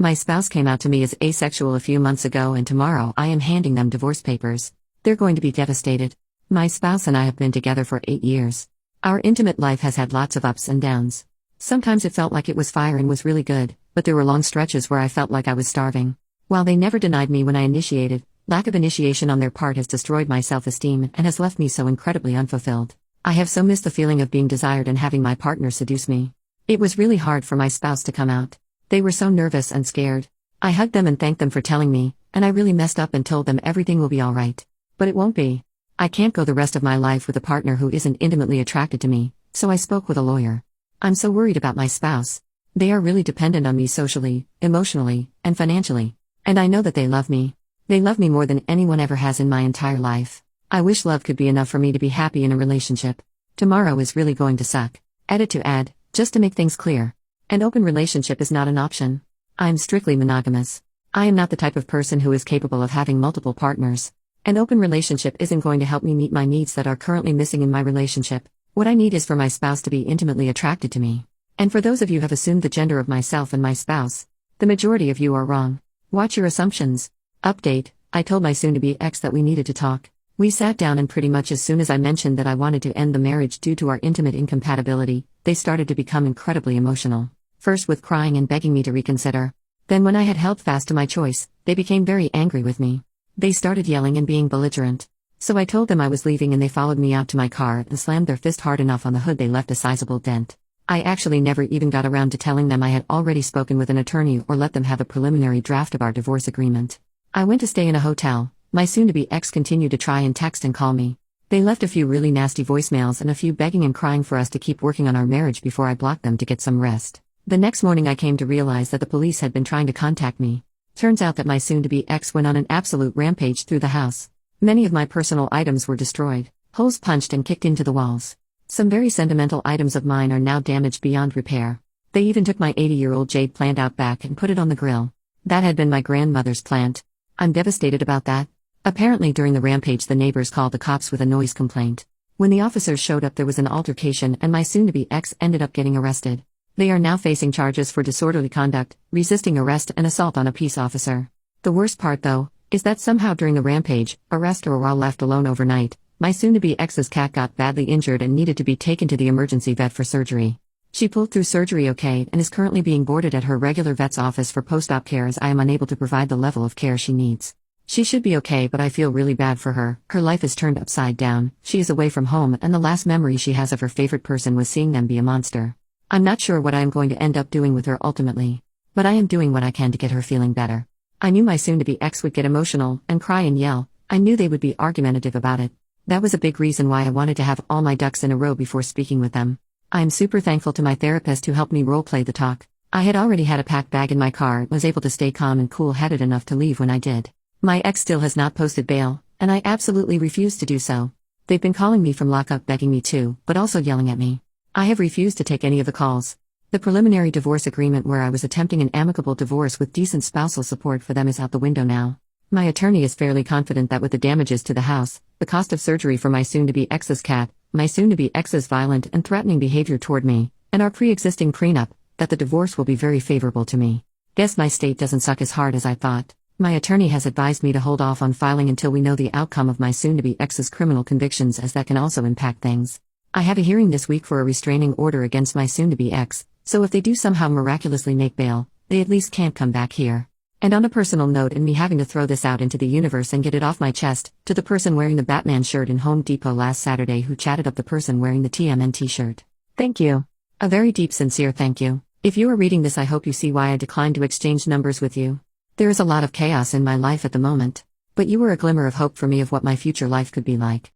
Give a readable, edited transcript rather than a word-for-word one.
My spouse came out to me as asexual a few months ago, and tomorrow I am handing them divorce papers. They're going to be devastated. My spouse and I have been together for 8 years. Our intimate life has had lots of ups and downs. Sometimes it felt like it was fire and was really good, but there were long stretches where I felt like I was starving. While they never denied me when I initiated, lack of initiation on their part has destroyed my self-esteem and has left me so incredibly unfulfilled. I have so missed the feeling of being desired and having my partner seduce me. It was really hard for my spouse to come out. They were so nervous and scared. I hugged them and thanked them for telling me, and I really messed up and told them everything will be alright. But it won't be. I can't go the rest of my life with a partner who isn't intimately attracted to me, so I spoke with a lawyer. I'm so worried about my spouse. They are really dependent on me socially, emotionally, and financially. And I know that they love me. They love me more than anyone ever has in my entire life. I wish love could be enough for me to be happy in a relationship. Tomorrow is really going to suck. Edit to add, just to make things clear. An open relationship is not an option. I am strictly monogamous. I am not the type of person who is capable of having multiple partners. An open relationship isn't going to help me meet my needs that are currently missing in my relationship. What I need is for my spouse to be intimately attracted to me. And for those of you who have assumed the gender of myself and my spouse, the majority of you are wrong. Watch your assumptions. Update, I told my soon-to-be ex that we needed to talk. We sat down, and pretty much as soon as I mentioned that I wanted to end the marriage due to our intimate incompatibility, they started to become incredibly emotional. First with crying and begging me to reconsider. Then when I had held fast to my choice, they became very angry with me. They started yelling and being belligerent. So I told them I was leaving, and they followed me out to my car and slammed their fist hard enough on the hood they left a sizable dent. I actually never even got around to telling them I had already spoken with an attorney or let them have a preliminary draft of our divorce agreement. I went to stay in a hotel. My soon-to-be ex continued to try and text and call me. They left a few really nasty voicemails and a few begging and crying for us to keep working on our marriage before I blocked them to get some rest. The next morning I came to realize that the police had been trying to contact me. Turns out that my soon-to-be ex went on an absolute rampage through the house. Many of my personal items were destroyed, holes punched and kicked into the walls. Some very sentimental items of mine are now damaged beyond repair. They even took my 80-year-old jade plant out back and put it on the grill. That had been my grandmother's plant. I'm devastated about that. Apparently during the rampage the neighbors called the cops with a noise complaint. When the officers showed up there was an altercation and my soon-to-be ex ended up getting arrested. They are now facing charges for disorderly conduct, resisting arrest and assault on a peace officer. The worst part though, is that somehow during the rampage, arrest or while left alone overnight, my soon-to-be ex's cat got badly injured and needed to be taken to the emergency vet for surgery. She pulled through surgery okay and is currently being boarded at her regular vet's office for post-op care, as I am unable to provide the level of care she needs. She should be okay, but I feel really bad for her. Her life is turned upside down. She is away from home and the last memory she has of her favorite person was seeing them be a monster. I'm not sure what I am going to end up doing with her ultimately. But I am doing what I can to get her feeling better. I knew my soon-to-be ex would get emotional and cry and yell. I knew they would be argumentative about it. That was a big reason why I wanted to have all my ducks in a row before speaking with them. I am super thankful to my therapist who helped me role-play the talk. I had already had a packed bag in my car and was able to stay calm and cool-headed enough to leave when I did. My ex still has not posted bail, and I absolutely refuse to do so. They've been calling me from lockup begging me to, but also yelling at me. I have refused to take any of the calls. The preliminary divorce agreement where I was attempting an amicable divorce with decent spousal support for them is out the window now. My attorney is fairly confident that with the damages to the house, the cost of surgery for my soon-to-be ex's cat, my soon-to-be ex's violent and threatening behavior toward me, and our pre-existing prenup, that the divorce will be very favorable to me. Guess my state doesn't suck as hard as I thought. My attorney has advised me to hold off on filing until we know the outcome of my soon-to-be ex's criminal convictions, as that can also impact things. I have a hearing this week for a restraining order against my soon-to-be ex, so if they do somehow miraculously make bail, they at least can't come back here. And on a personal note, and me having to throw this out into the universe and get it off my chest, to the person wearing the Batman shirt in Home Depot last Saturday who chatted up the person wearing the TMNT shirt. Thank you. A very deep, sincere thank you. If you are reading this, I hope you see why I declined to exchange numbers with you. There is a lot of chaos in my life at the moment, but you were a glimmer of hope for me of what my future life could be like.